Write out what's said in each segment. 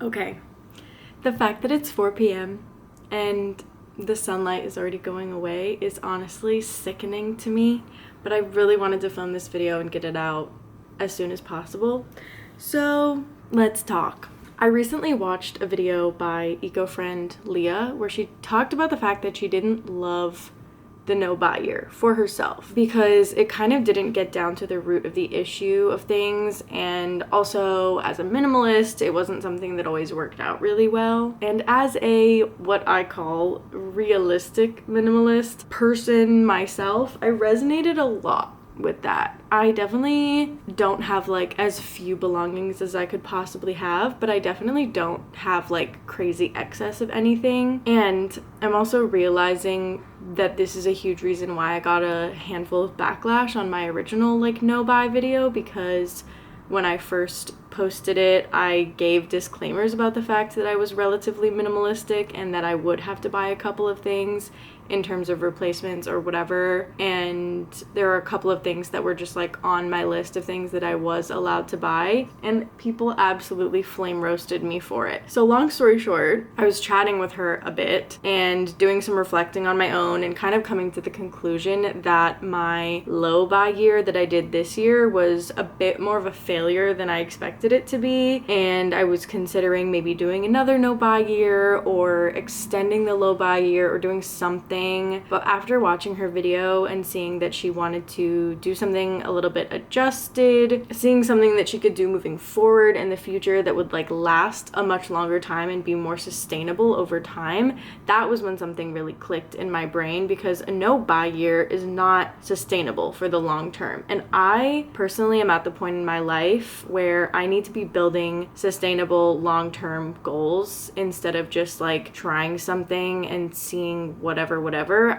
Okay, the fact that it's 4 p.m. and the sunlight is already going away is honestly sickening to me, but I really wanted to film this video and get it out as soon as possible. So let's talk. I recently watched a video by eco-friend Leah where she talked about the fact that she didn't love the no-buy year for herself because it kind of didn't get down to the root of the issue of things, and also as a minimalist it wasn't something that always worked out really well. And as a what I call realistic minimalist person myself, I resonated a lot with that. I definitely don't have like as few belongings as I could possibly have, but I definitely don't have like crazy excess of anything. And I'm also realizing that this is a huge reason why I got a handful of backlash on my original like no buy video, because when I first posted it, I gave disclaimers about the fact that I was relatively minimalistic and that I would have to buy a couple of things in terms of replacements or whatever. And there are a couple of things that were just like on my list of things that I was allowed to buy, and people absolutely flame roasted me for it. So long story short, I was chatting with her a bit and doing some reflecting on my own and kind of coming to the conclusion that my low buy year that I did this year was a bit more of a failure than I expected it to be, and I was considering maybe doing another no buy year or extending the low buy year or doing something. But after watching her video and seeing that she wanted to do something a little bit adjusted, seeing something that she could do moving forward in the future that would like last a much longer time and be more sustainable over time, that was when something really clicked in my brain, because a no buy year is not sustainable for the long term. And I personally am at the point in my life where I need to be building sustainable long-term goals instead of just like trying something and seeing whatever.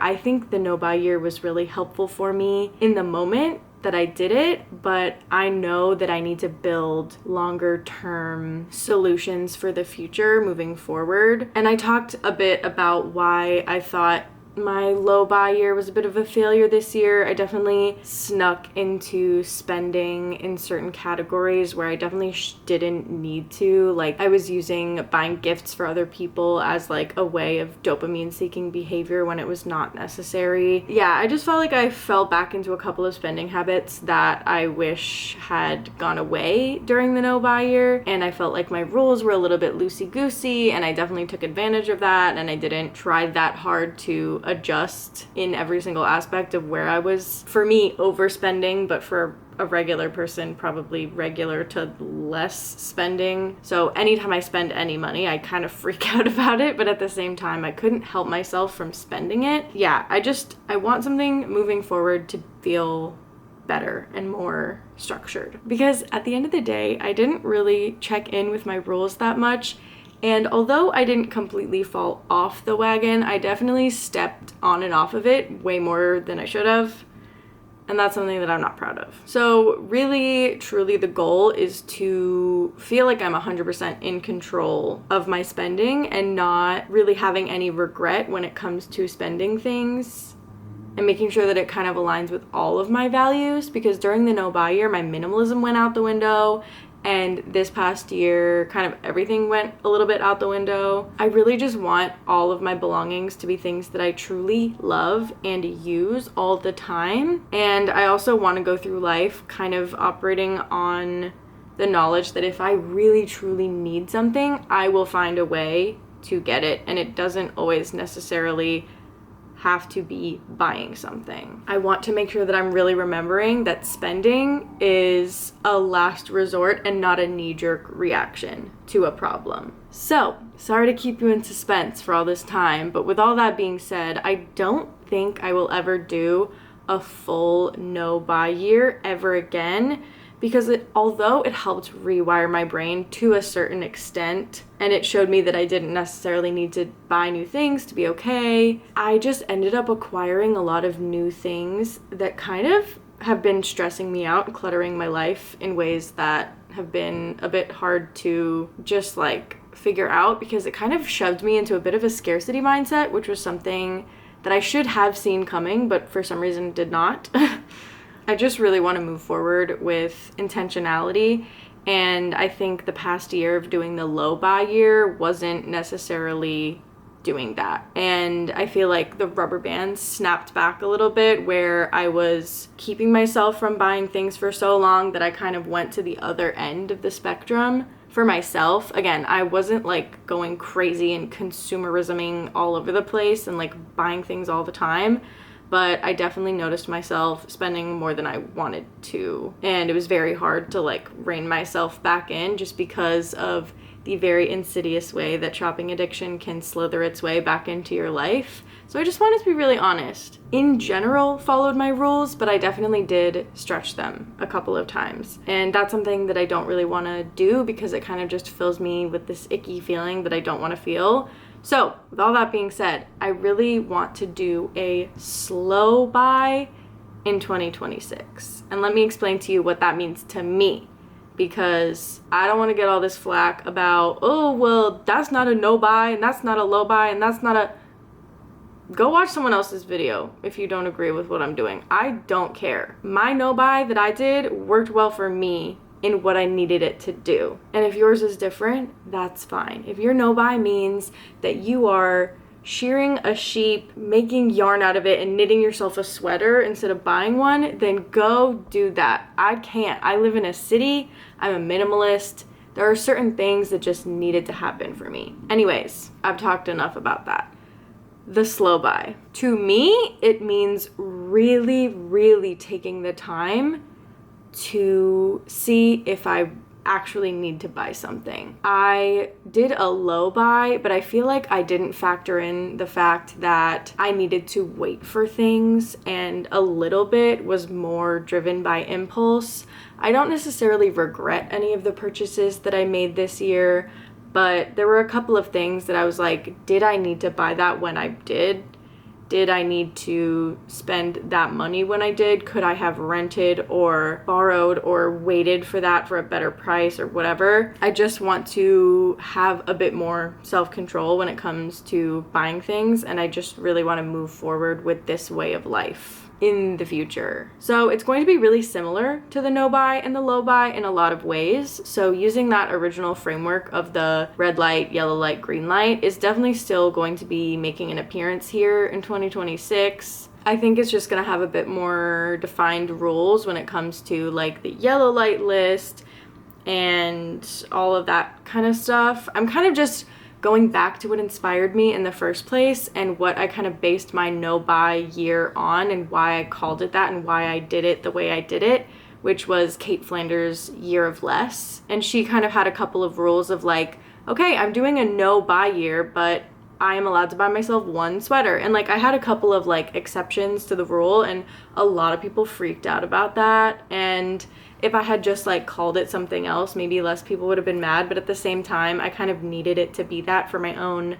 I think the no buy year was really helpful for me in the moment that I did it, but I know that I need to build longer term solutions for the future moving forward. And I talked a bit about why I thought my low buy year was a bit of a failure this year. I definitely snuck into spending in certain categories where I definitely didn't need to. Like, I was using buying gifts for other people as like a way of dopamine seeking behavior when it was not necessary. Yeah, I just felt like I fell back into a couple of spending habits that I wish had gone away during the no buy year, and I felt like my rules were a little bit loosey-goosey, and I definitely took advantage of that, and I didn't try that hard to adjust in every single aspect of where I was, for me, overspending, but for a regular person, probably regular to less spending. So anytime I spend any money, I kind of freak out about it, but at the same time, I couldn't help myself from spending it. Yeah, I want something moving forward to feel better and more structured, because at the end of the day, I didn't really check in with my rules that much. And although I didn't completely fall off the wagon, I definitely stepped on and off of it way more than I should have. And that's something that I'm not proud of. So really, truly, the goal is to feel like I'm 100% in control of my spending and not really having any regret when it comes to spending things, and making sure that it kind of aligns with all of my values. Because during the no buy year, my minimalism went out the window. And this past year, kind of everything went a little bit out the window. I really just want all of my belongings to be things that I truly love and use all the time. And I also want to go through life kind of operating on the knowledge that if I really truly need something, I will find a way to get it. And it doesn't always necessarily have to be buying something. I want to make sure that I'm really remembering that spending is a last resort and not a knee-jerk reaction to a problem. So, sorry to keep you in suspense for all this time, but with all that being said, I don't think I will ever do a full no buy year ever again, because although it helped rewire my brain to a certain extent, and it showed me that I didn't necessarily need to buy new things to be okay, I just ended up acquiring a lot of new things that kind of have been stressing me out and cluttering my life in ways that have been a bit hard to just like figure out, because it kind of shoved me into a bit of a scarcity mindset, which was something that I should have seen coming, but for some reason did not. I just really want to move forward with intentionality And I think the past year of doing the low buy year wasn't necessarily doing that. And I feel like the rubber bands snapped back a little bit, where I was keeping myself from buying things for so long that I kind of went to the other end of the spectrum for myself. Again, I wasn't like going crazy and consumerisming all over the place and like buying things all the time, but I definitely noticed myself spending more than I wanted to. And it was very hard to like rein myself back in, just because of the very insidious way that shopping addiction can slither its way back into your life. So I just wanted to be really honest. In general, followed my rules, but I definitely did stretch them a couple of times. And that's something that I don't really want to do, because it kind of just fills me with this icky feeling that I don't want to feel. So with all that being said, I really want to do a slow buy in 2026. And let me explain to you what that means to me, because I don't want to get all this flack about, oh, well, that's not a no buy and that's not a low buy and that's not a... Go watch someone else's video if you don't agree with what I'm doing. I don't care. My no buy that I did worked well for me in what I needed it to do. And if yours is different, that's fine. If your no buy means that you are shearing a sheep, making yarn out of it, and knitting yourself a sweater instead of buying one, then go do that. I can't. I live in a city. I'm a minimalist. There are certain things that just needed to happen for me. Anyways, I've talked enough about that. The slow buy. To me, it means really, really taking the time to see if I actually need to buy something. I did a low buy, but I feel like I didn't factor in the fact that I needed to wait for things, and a little bit was more driven by impulse. I don't necessarily regret any of the purchases that I made this year, but there were a couple of things that I was like, did I need to buy that when I did? Did I need to spend that money when I did? Could I have rented or borrowed or waited for that for a better price or whatever? I just want to have a bit more self-control when it comes to buying things, and I just really want to move forward with this way of life in the future. So it's going to be really similar to the no buy and the low buy in a lot of ways. So using that original framework of the red light, yellow light, green light is definitely still going to be making an appearance here in 2026. I think it's just going to have a bit more defined rules when it comes to like the yellow light list and all of that kind of stuff. I'm kind of just going back to what inspired me in the first place and what I kind of based my no buy year on, and why I called it that and why I did it the way I did it, which was Kate Flanders' year of less. And she kind of had a couple of rules of like, okay, I'm doing a no buy year, but I am allowed to buy myself one sweater. And like I had a couple of like exceptions to the rule, and a lot of people freaked out about that. And if I had just like called it something else, maybe less people would have been mad. But at the same time, I kind of needed it to be that for my own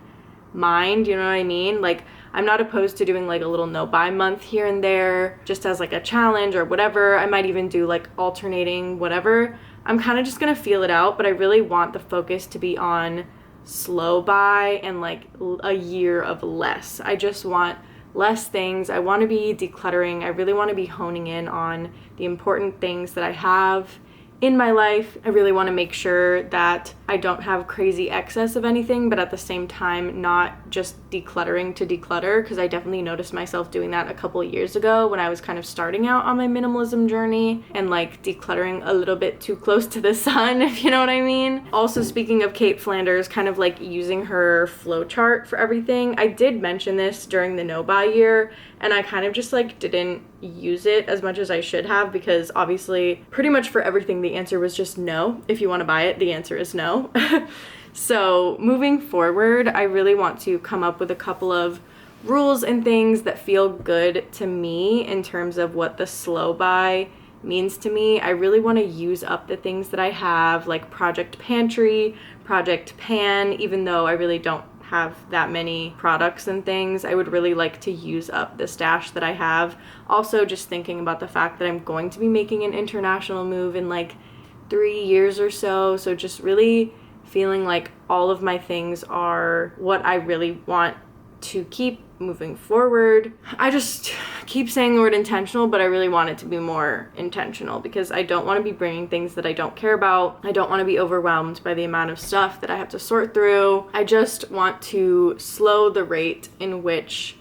mind, you know what I mean? Like I'm not opposed to doing like a little no buy month here and there just as like a challenge or whatever. I might even do like alternating whatever. I'm kind of just gonna feel it out, but I really want the focus to be on slow buy and like a year of less. I just want less things. I want to be decluttering. I really want to be honing in on the important things that I have in my life. I really want to make sure that I don't have crazy excess of anything, but at the same time not just decluttering to declutter, because I definitely noticed myself doing that a couple of years ago when I was kind of starting out on my minimalism journey and like decluttering a little bit too close to the sun, if you know what I mean. Also, speaking of Kate Flanders, kind of like using her flow chart for everything, I did mention this during the no buy year, and I kind of just like didn't use it as much as I should have, because obviously pretty much for everything the answer was just no. If you want to buy it, the answer is no. So moving forward, I really want to come up with a couple of rules and things that feel good to me in terms of what the slow buy means to me. I really want to use up the things that I have, like Project Pantry, Project Pan. Even though I really don't have that many products and things, I would really like to use up the stash that I have. Also, just thinking about the fact that I'm going to be making an international move in like 3 years or so, so just really feeling like all of my things are what I really want to keep moving forward. I just keep saying the word intentional, but I really want it to be more intentional because I don't want to be bringing things that I don't care about. I don't want to be overwhelmed by the amount of stuff that I have to sort through. I just want to slow the rate in which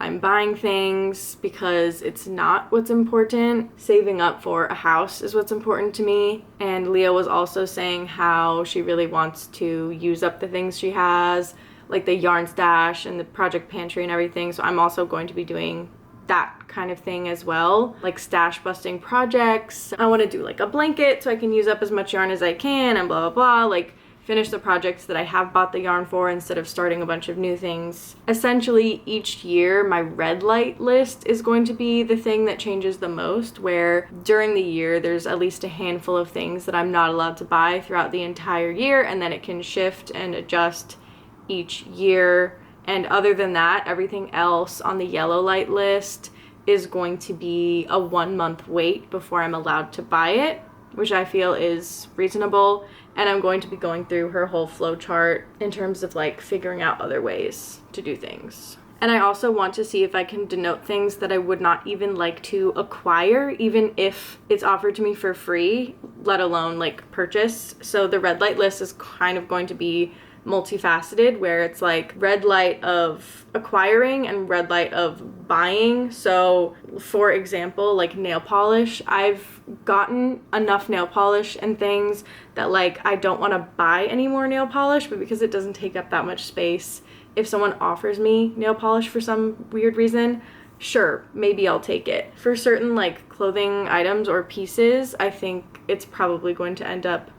I'm buying things because it's not what's important. Saving up for a house is what's important to me. And Leah was also saying how she really wants to use up the things she has, like the yarn stash and the project pantry and everything. So I'm also going to be doing that kind of thing as well, like stash busting projects. I want to do like a blanket so I can use up as much yarn as I can and blah, blah, blah. Like finish the projects that I have bought the yarn for instead of starting a bunch of new things. Essentially, each year, my red light list is going to be the thing that changes the most, where during the year, there's at least a handful of things that I'm not allowed to buy throughout the entire year, and then it can shift and adjust each year. And other than that, everything else on the yellow light list is going to be a 1 month wait before I'm allowed to buy it, which I feel is reasonable. And I'm going to be going through her whole flow chart in terms of like figuring out other ways to do things. And I also want to see if I can denote things that I would not even like to acquire, even if it's offered to me for free, let alone like purchase. So the red light list is kind of going to be multifaceted, where it's like red light of acquiring and red light of buying. So for example, like nail polish, I've gotten enough nail polish and things that like I don't want to buy any more nail polish, but because it doesn't take up that much space, if someone offers me nail polish for some weird reason, sure, maybe I'll take it. For certain like clothing items or pieces, I think it's probably going to end up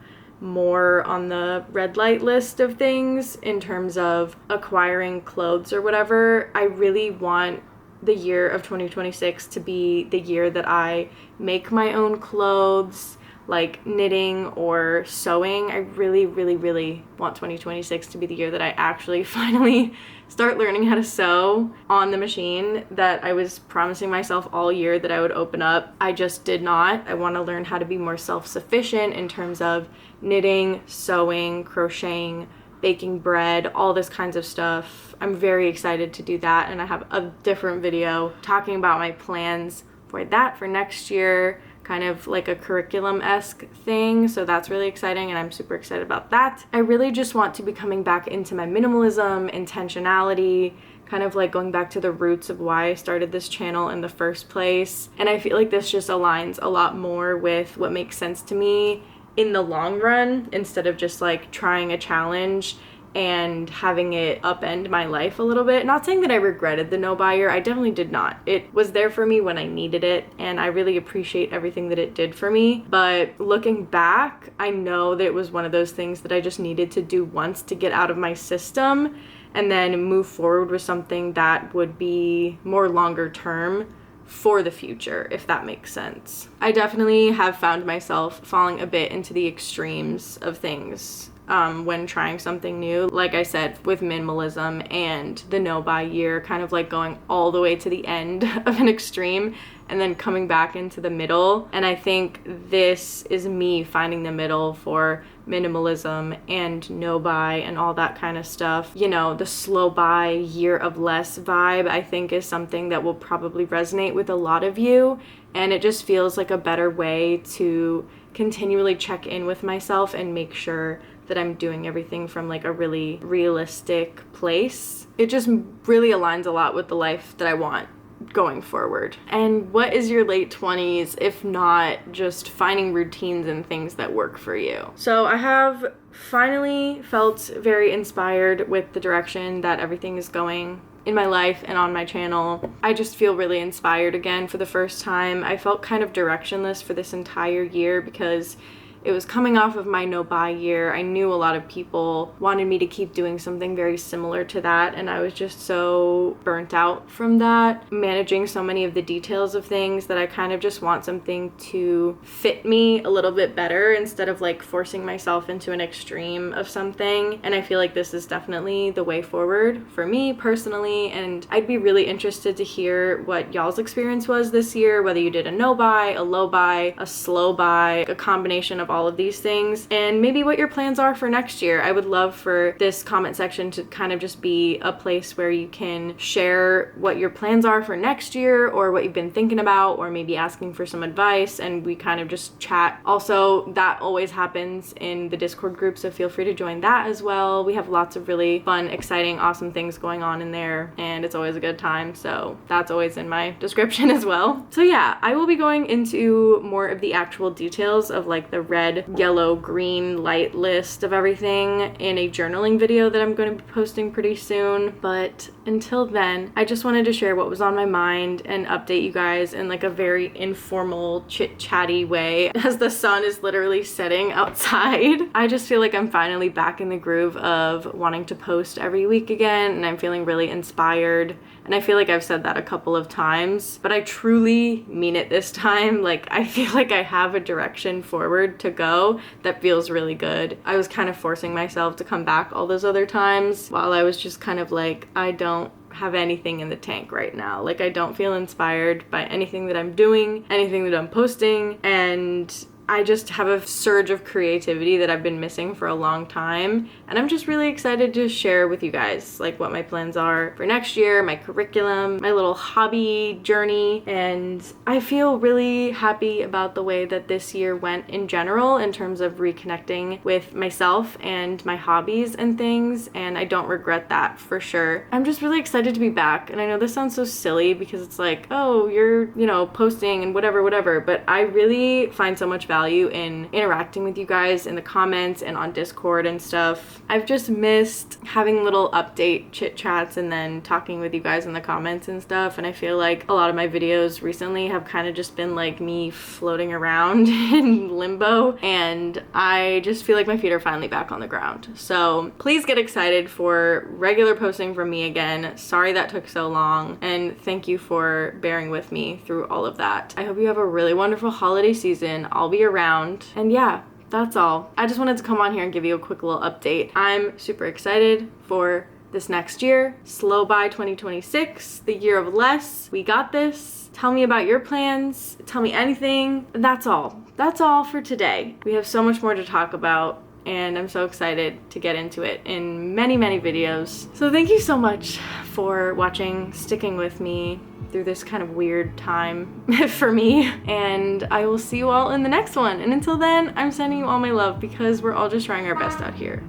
more on the red light list of things in terms of acquiring clothes or whatever. I really want the year of 2026 to be the year that I make my own clothes, like knitting or sewing. I really, really, really want 2026 to be the year that I actually finally start learning how to sew on the machine that I was promising myself all year that I would open up. I just did not. I want to learn how to be more self-sufficient in terms of knitting, sewing, crocheting, baking bread, all this kinds of stuff. I'm very excited to do that, and I have a different video talking about my plans for that for next year, kind of like a curriculum-esque thing. So that's really exciting, and I'm super excited about that. I really just want to be coming back into my minimalism, intentionality, kind of like going back to the roots of why I started this channel in the first place. And I feel like this just aligns a lot more with what makes sense to me in the long run, instead of just like trying a challenge and having it upend my life a little bit. Not saying that I regretted the no buyer, I definitely did not. It was there for me when I needed it, and I really appreciate everything that it did for me. But looking back, I know that it was one of those things that I just needed to do once to get out of my system and then move forward with something that would be more longer term for the future, if that makes sense. I definitely have found myself falling a bit into the extremes of things when trying something new. Like I said, with minimalism and the no buy year, kind of like going all the way to the end of an extreme and then coming back into the middle. And I think this is me finding the middle for minimalism and no buy and all that kind of stuff. You know, the slow buy, year of less vibe, I think is something that will probably resonate with a lot of you. And it just feels like a better way to continually check in with myself and make sure that I'm doing everything from like a really realistic place. It just really aligns a lot with the life that I want going forward. And what is your late 20s if not just finding routines and things that work for you? So I have finally felt very inspired with the direction that everything is going in my life and on my channel. I just feel really inspired again for the first time. I felt kind of directionless for this entire year because it was coming off of my no buy year. I knew a lot of people wanted me to keep doing something very similar to that, and I was just so burnt out from that, managing so many of the details of things, that I kind of just want something to fit me a little bit better instead of like forcing myself into an extreme of something. And I feel like this is definitely the way forward for me personally, and I'd be really interested to hear what y'all's experience was this year, whether you did a no buy, a low buy, a slow buy, a combination of all of these things and maybe what your plans are for next year. I would love for this comment section to kind of just be a place where you can share what your plans are for next year or what you've been thinking about, or maybe asking for some advice, and we kind of just chat. Also, that always happens in the Discord group, so feel free to join that as well. We have lots of really fun, exciting, awesome things going on in there, and it's always a good time, so that's always in my description as well. So yeah, I will be going into more of the actual details of like the red, yellow, green light list of everything in a journaling video that I'm going to be posting pretty soon. But until then, I just wanted to share what was on my mind and update you guys in like a very informal, chit-chatty way as the sun is literally setting outside. I just feel like I'm finally back in the groove of wanting to post every week again, and I'm feeling really inspired. And I feel like I've said that a couple of times, but I truly mean it this time. Like, I feel like I have a direction forward to go that feels really good. I was kind of forcing myself to come back all those other times while I was just kind of like, I don't have anything in the tank right now. Like, I don't feel inspired by anything that I'm doing, anything that I'm posting, and I just have a surge of creativity that I've been missing for a long time, and I'm just really excited to share with you guys like what my plans are for next year, my curriculum, my little hobby journey, and I feel really happy about the way that this year went in general in terms of reconnecting with myself and my hobbies and things, and I don't regret that for sure. I'm just really excited to be back, and I know this sounds so silly because it's like, oh, you're, you know, posting and whatever, but I really find so much value in interacting with you guys in the comments and on Discord and stuff. I've just missed having little update chit chats and then talking with you guys in the comments and stuff, and I feel like a lot of my videos recently have kind of just been like me floating around in limbo, and I just feel like my feet are finally back on the ground. So please get excited for regular posting from me again. Sorry that took so long, and thank you for bearing with me through all of that. I hope you have a really wonderful holiday season. I'll be around, and yeah, that's all. I just wanted to come on here and give you a quick little update. I'm super excited for this next year. Slow by 2026, the year of less. We got this. Tell me about your plans. Tell me anything. That's all. That's all for today. We have so much more to talk about, and I'm so excited to get into it in many, many videos. So thank you so much for watching, sticking with me through this kind of weird time for me, and I will see you all in the next one. And until then, I'm sending you all my love because we're all just trying our best out here.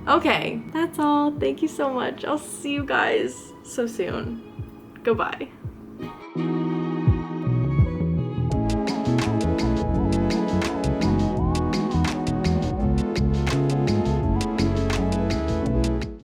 Okay, that's all. Thank you so much. I'll see you guys so soon. Goodbye.